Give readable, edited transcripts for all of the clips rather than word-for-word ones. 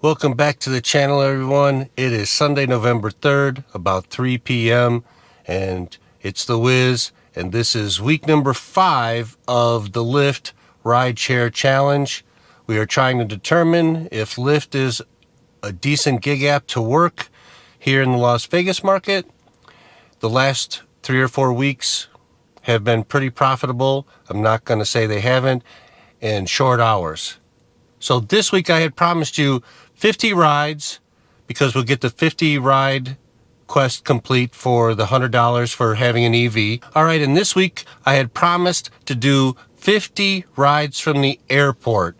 Welcome back to the channel, everyone. It is Sunday, November 3rd, about 3 p.m. and it's the Wiz, and this is week number 5 of the Lyft Rideshare Challenge. We are trying to determine if Lyft is a decent gig app to work here in the Las Vegas market. The last 3 or 4 weeks have been pretty profitable. I'm not going to say they haven't, in short hours. So this week I had promised you 50 rides because we'll get the 50 ride quest complete for the $100 for having an EV. All right, and this week I had promised to do 50 rides from the airport,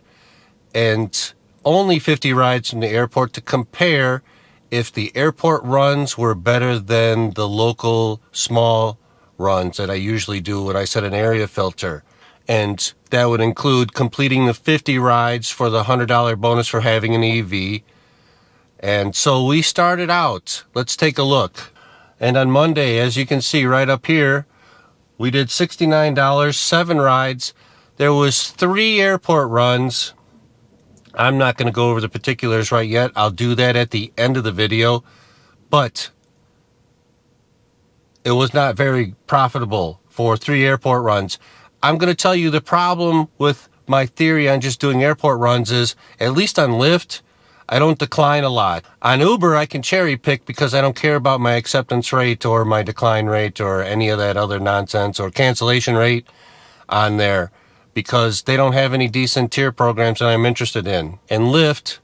and only 50 rides from the airport to compare if the airport runs were better than the local small runs that I usually do when I set an area filter. And that would include completing the 50 rides for the $100 bonus for having an EV. And so we started out. Let's take a look. And on Monday, as you can see right up here, we did $69, 7 rides. There was 3 airport runs. I'm not going to go over the particulars right yet. I'll do that at the end of the video. But it was not very profitable for 3 airport runs. I'm going to tell you the problem with my theory on just doing airport runs is, at least on Lyft, I don't decline a lot. On Uber, I can cherry pick because I don't care about my acceptance rate or my decline rate or any of that other nonsense or cancellation rate on there, because they don't have any decent tier programs that I'm interested in. And Lyft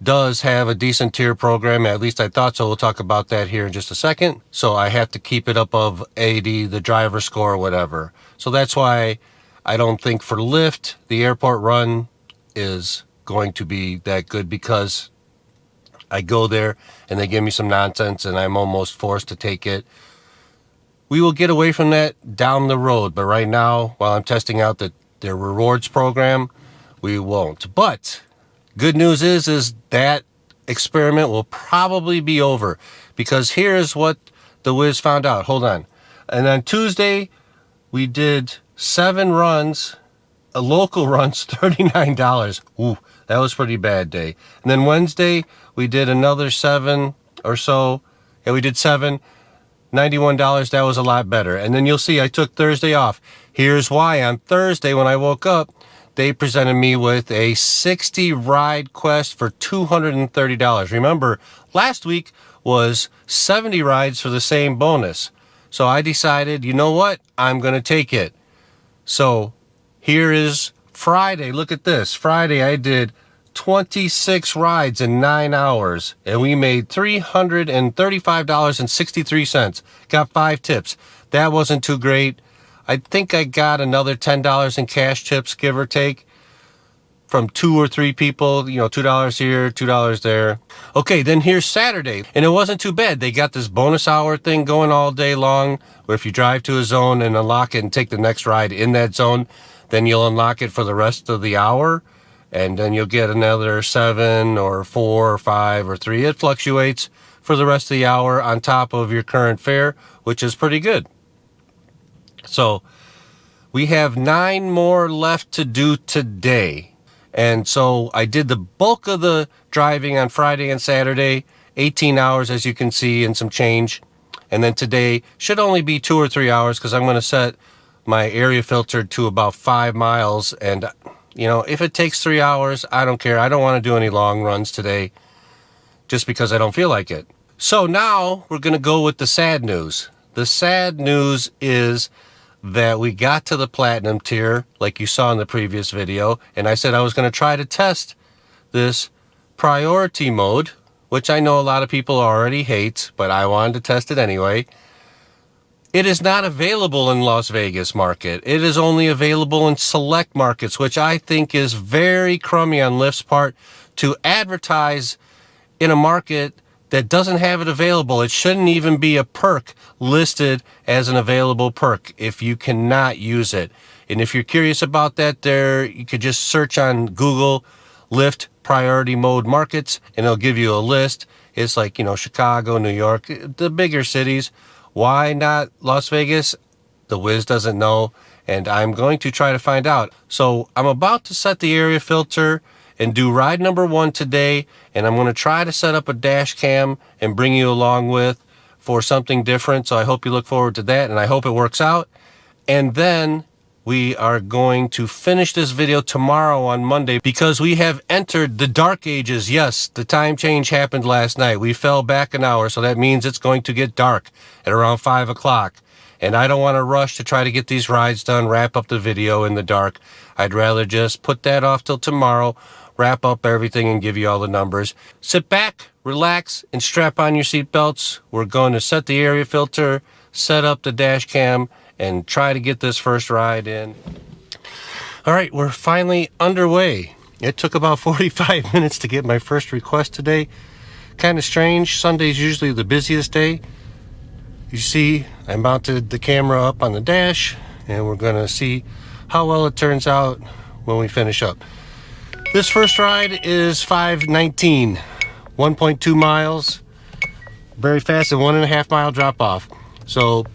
does have a decent tier program, at least I thought so. We'll talk about that here in just a second. So I have to keep it above 80, the driver score or whatever. So that's why I don't think for Lyft, the airport run is going to be that good, because I go there and they give me some nonsense and I'm almost forced to take it. We will get away from that down the road, but right now, while I'm testing out their rewards program, we won't. But good news is that experiment will probably be over, because here's what the Wiz found out. Hold on. And on Tuesday, we did 7 runs, local runs, $39. Ooh, that was a pretty bad day. And then Wednesday, we did another 7 or so. Yeah, we did 7, $91. That was a lot better. And then you'll see I took Thursday off. Here's why. On Thursday, when I woke up, they presented me with a 60 ride quest for $230. Remember, last week was 70 rides for the same bonus. So I decided, you know what? I'm going to take it. So here is Friday. Look at this. Friday, I did 26 rides in 9 hours, and we made $335.63. Got 5 tips. That wasn't too great. I think I got another $10 in cash tips, give or take, from 2 or 3 people, $2 here, $2 there. Okay, then here's Saturday, and it wasn't too bad. They got this bonus hour thing going all day long, where if you drive to a zone and unlock it and take the next ride in that zone, then you'll unlock it for the rest of the hour, and then you'll get another 7 or 4 or 5 or 3. It fluctuates for the rest of the hour on top of your current fare, which is pretty good. So we have 9 more left to do today. And so I did the bulk of the driving on Friday and Saturday, 18 hours, as you can see, and some change. And then today should only be 2 or 3 hours, because I'm going to set my area filter to about 5 miles. And, if it takes 3 hours, I don't care. I don't want to do any long runs today just because I don't feel like it. So now we're going to go with the sad news. The sad news is that we got to the platinum tier, like you saw in the previous video, and I said I was going to try to test this priority mode, which I know a lot of people already hate, but I wanted to test it anyway. It is not available in Las Vegas market. It is only available in select markets, which I think is very crummy on Lyft's part to advertise in a market that doesn't have it available. It shouldn't even be a perk listed as an available perk if you cannot use it. And if you're curious about that, you could just search on Google Lyft priority mode markets, and it'll give you a list. It's like, Chicago, New York, the bigger cities. Why not Las Vegas? The Wiz doesn't know, and I'm going to try to find out. So I'm about to set the area filter and do ride number 1 today. And I'm going to try to set up a dash cam and bring you along with for something different. So I hope you look forward to that, and I hope it works out. And then we are going to finish this video tomorrow on Monday because we have entered the dark ages. Yes, the time change happened last night. We fell back an hour, so that means it's going to get dark at around 5 o'clock. And I don't want to rush to try to get these rides done, wrap up the video in the dark. I'd rather just put that off till tomorrow, wrap up everything, and give you all the numbers. Sit back, relax, and strap on your seatbelts. We're going to set the area filter, set up the dash cam, and try to get this first ride in. All right, we're finally underway. It took about 45 minutes to get my first request today. Kind of strange. Sunday's usually the busiest day. You see, I mounted the camera up on the dash, and we're gonna see how well it turns out when we finish up. This first ride is 5:19, 1.2 miles, very fast, and 1.5 mile drop off. So,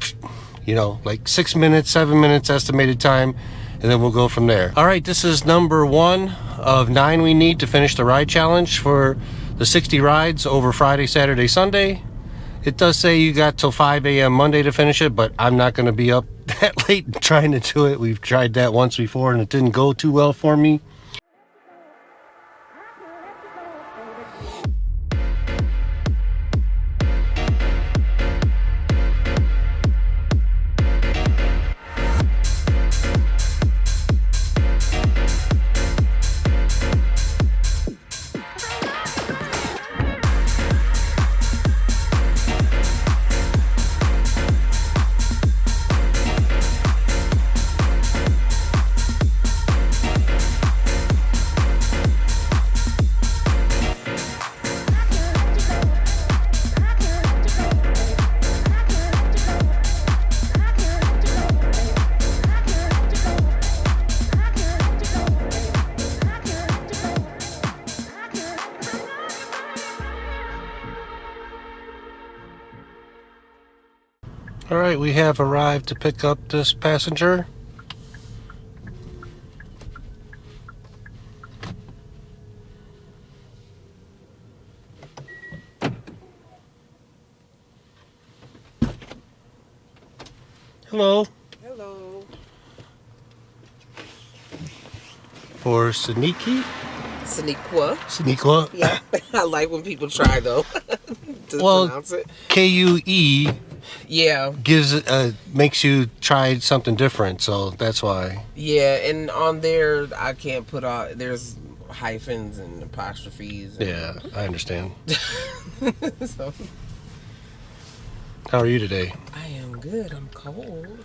you know, like 6 minutes, 7 minutes estimated time, and then we'll go from there. All right, this is number 1 of 9 we need to finish the ride challenge for the 60 rides over Friday, Saturday, Sunday. It does say you got till 5 a.m. Monday to finish it, but I'm not going to be up that late trying to do it. We've tried that once before and it didn't go too well for me. All right, we have arrived to pick up this passenger. Hello. Hello. For Saniki? Saniqua. Yeah, I like when people try though to pronounce it. K-U-E. Yeah. Makes you try something different, so that's why. Yeah, and on there I can't put there's hyphens and apostrophes. And yeah, I understand. So, how are you today? I am good. I'm cold.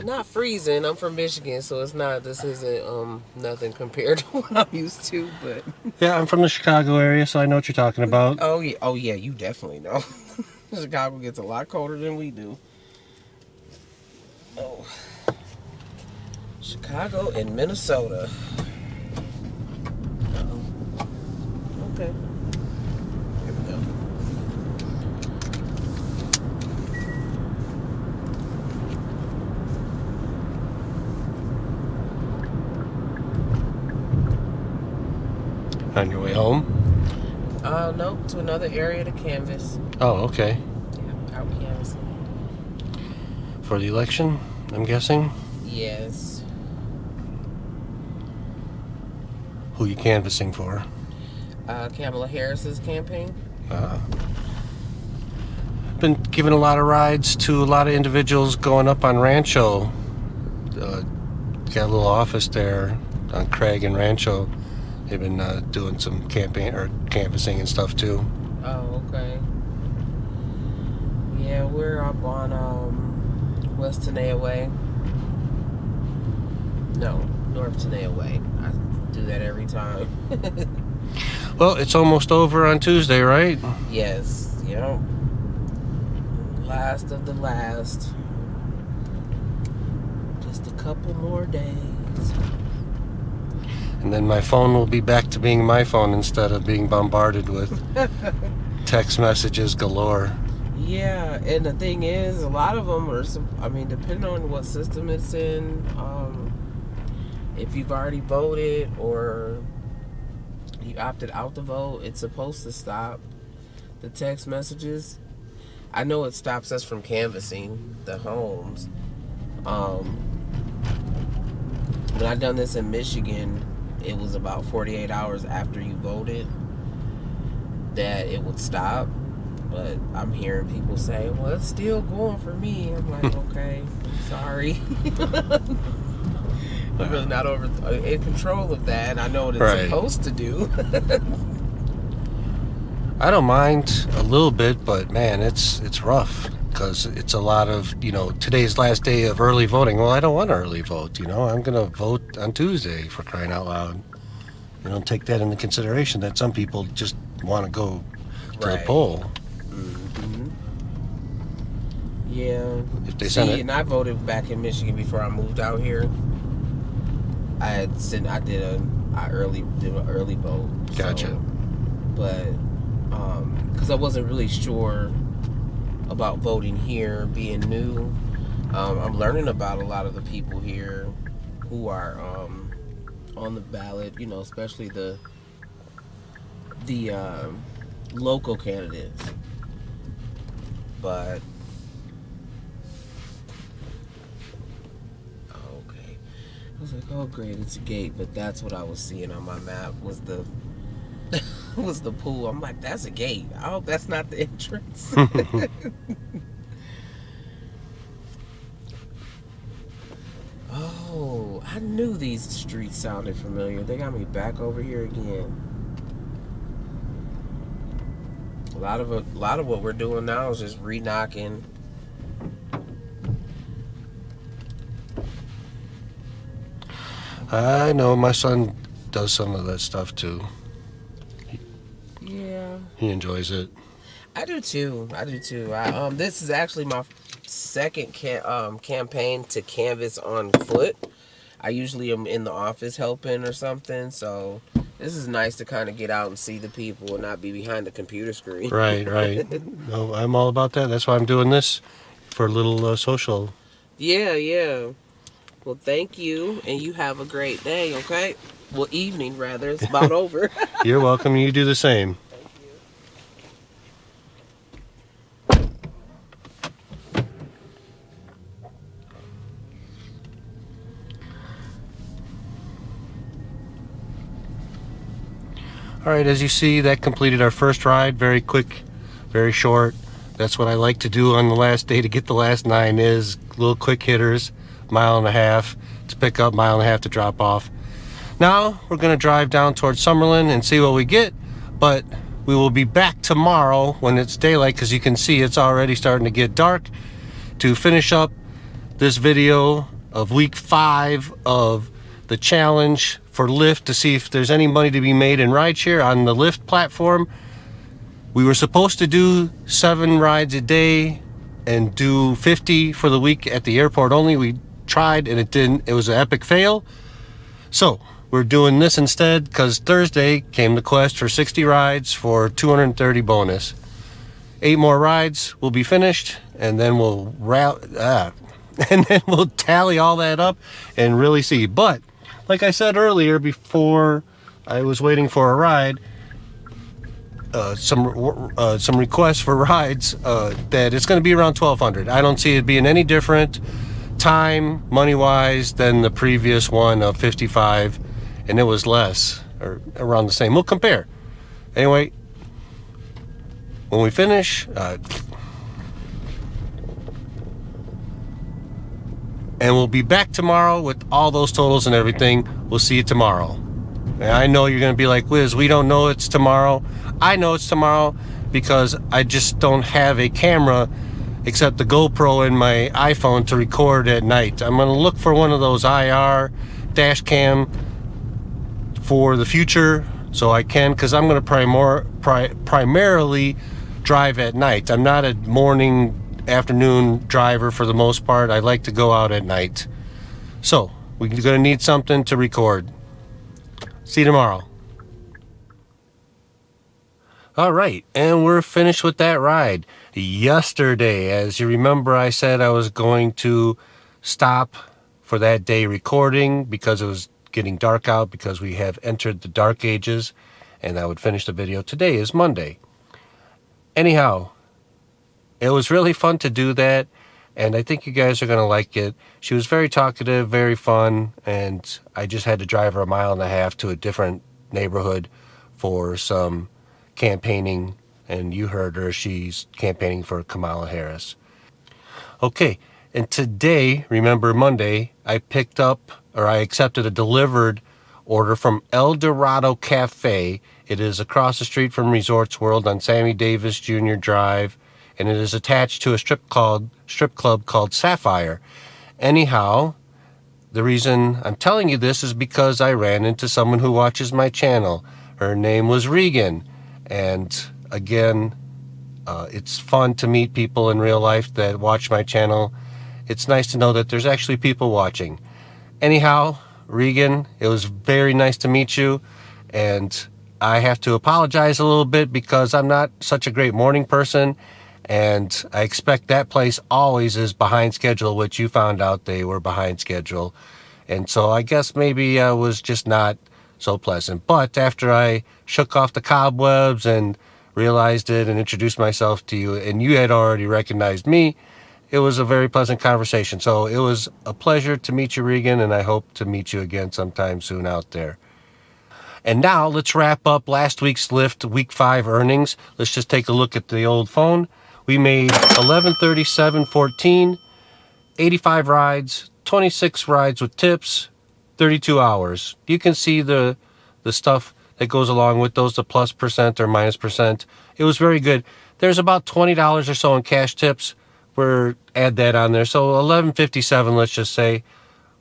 Not freezing. I'm from Michigan, so it's not. This isn't nothing compared to what I'm used to. But yeah, I'm from the Chicago area, so I know what you're talking about. Oh yeah. You definitely know. Chicago gets a lot colder than we do. Oh, Chicago and Minnesota. Uh-oh. Okay. Here we go. On your way home? No, to another area to canvas. Oh, okay. Yeah, out canvassing. For the election, I'm guessing? Yes. Who you canvassing for? Kamala Harris's campaign. Been giving a lot of rides to a lot of individuals going up on Rancho. Got a little office there on Craig and Rancho. They've been doing some campaign or canvassing and stuff too. Oh, okay. Yeah, we're up on West Tenaya Way. No, North Tenaya Way. I do that every time. Well, it's almost over on Tuesday, right? Yes, yep. Last of the last. Just a couple more days. And then my phone will be back to being my phone instead of being bombarded with text messages galore. Yeah, and the thing is, a lot of them are, depending on what system it's in, if you've already voted or he opted out the vote. It's supposed to stop the text messages. I know it stops us from canvassing the homes. When I done this in Michigan, it was about 48 hours after you voted that it would stop. But I'm hearing people say, well, it's still going for me. I'm like, okay, I'm sorry. I'm really not in control of that, and I know what it's supposed to do. I don't mind a little bit, but man, it's rough because it's a lot of, today's last day of early voting. Well, I don't want to early vote, I'm going to vote on Tuesday, for crying out loud. Take that into consideration that some people just want to go to the poll. Mm-hmm. Yeah. If they send it. And I voted back in Michigan before I moved out here. I did an early vote. Gotcha. So, but because I wasn't really sure about voting here, being new, I'm learning about a lot of the people here who are on the ballot. Especially the local candidates. But okay, I was like, oh great, it's a gate, but that's what I was seeing on my map was the was the pool. I'm like, that's a gate. I hope that's not the entrance. Oh, I knew these streets sounded familiar. They got me back over here again. A lot of what we're doing now is just re-knocking. I know my son does some of that stuff too. Yeah. He enjoys it. I do too. This is actually my second campaign to canvas on foot. I usually am in the office helping or something, so this is nice to kind of get out and see the people and not be behind the computer screen. Right. No, I'm all about that. That's why I'm doing this, for a little social. Yeah. Well, thank you, and you have a great day, okay? Well, evening, rather. It's about over. You're welcome. You do the same. All right, as you see, that completed our first ride. Very quick, very short. That's what I like to do on the last day to get the last 9 is little quick hitters, 1.5 miles to pick up, 1.5 miles to drop off. Now we're going to drive down towards Summerlin and see what we get, but we will be back tomorrow when it's daylight, because you can see it's already starting to get dark, to finish up this video of week 5 of the challenge for Lyft, to see if there's any money to be made in rideshare on the Lyft platform. We were supposed to do 7 rides a day and do 50 for the week at the airport only. We tried and it didn't. It was an epic fail. So we're doing this instead, because Thursday came the quest for 60 rides for 230 bonus. 8 more rides will be finished, and then we'll tally all that up and really see. But like I said earlier, before I was waiting for a ride, some requests for rides, that it's going to be around 1,200. I don't see it being any different time, money-wise, than the previous one of 55, and it was less, or around the same. We'll compare. Anyway, when we finish, and we'll be back tomorrow with all those totals and everything. We'll see you tomorrow. And I know you're going to be like, Wiz, we don't know it's tomorrow. I know it's tomorrow because I just don't have a camera except the GoPro and my iPhone to record at night. I'm going to look for one of those IR dash cam for the future so I can, because I'm going to primarily drive at night. I'm not a morning, afternoon driver for the most part. I like to go out at night. So we're going to need something to record. See you tomorrow. All right, and we're finished with that ride. Yesterday, as you remember, I said I was going to stop for that day recording because it was getting dark out, because we have entered the dark ages. and I would finish the video. Today is Monday. Anyhow, it was really fun to do that, and I think you guys are going to like it. She was very talkative, very fun, and I just had to drive her 1.5 miles to a different neighborhood for some campaigning, and you heard her. She's campaigning for Kamala Harris. Okay, and today, remember Monday, I accepted a delivered order from El Dorado Cafe. It is across the street from Resorts World on Sammy Davis Jr. Drive, and it is attached to a strip club called Sapphire. Anyhow, the reason I'm telling you this is because I ran into someone who watches my channel. Her name was Regan, and again, it's fun to meet people in real life that watch my channel. It's nice to know that there's actually people watching. Anyhow, Regan, it was very nice to meet you, and I have to apologize a little bit because I'm not such a great morning person, and I expect that place always is behind schedule, which you found out they were behind schedule. And so I guess maybe I was just not so pleasant. But after I shook off the cobwebs and realized it and introduced myself to you, and you had already recognized me, it was a very pleasant conversation. So it was a pleasure to meet you, Regan, and I hope to meet you again sometime soon out there. And now let's wrap up last week's Lyft Week 5 earnings. Let's just take a look at the old phone. We made $1137.14, 85 rides, 26 rides with tips, 32 hours. You can see the stuff that goes along with those, the plus percent or minus percent. It was very good. There's about $20 or so in cash tips. Add that on there. So $11.57, let's just say,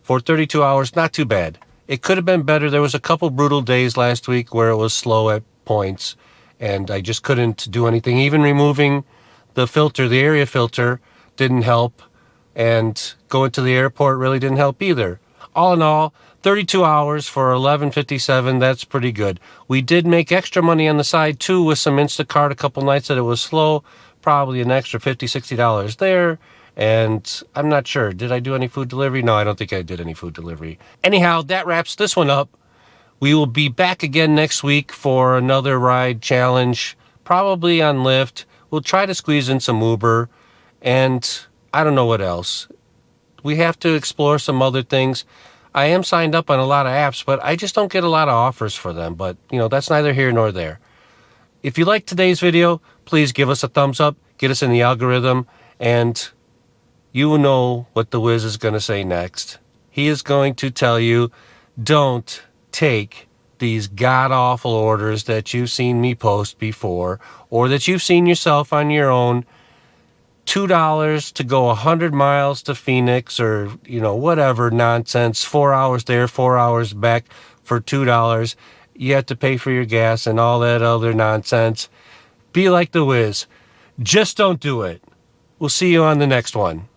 for 32 hours. Not too bad. It could have been better. There was a couple brutal days last week where it was slow at points, and I just couldn't do anything. Even removing the filter, the area filter, didn't help, and going to the airport really didn't help either. All in all, 32 hours for $11.57, that's pretty good. We did make extra money on the side, too, with some Instacart a couple nights that it was slow. Probably an extra $50, $60 there. And I'm not sure. Did I do any food delivery? No, I don't think I did any food delivery. Anyhow, that wraps this one up. We will be back again next week for another ride challenge, probably on Lyft. We'll try to squeeze in some Uber, and I don't know what else. We have to explore some other things. I am signed up on a lot of apps, but I just don't get a lot of offers for them. But, that's neither here nor there. If you liked today's video, please give us a thumbs up, get us in the algorithm, and you will know what the Wiz is going to say next. He is going to tell you, don't take these god-awful orders that you've seen me post before, or that you've seen yourself on your own. $2 to go 100 miles to Phoenix, or, whatever nonsense. 4 hours there, 4 hours back for $2. You have to pay for your gas and all that other nonsense. Be like the Wiz. Just don't do it. We'll see you on the next one.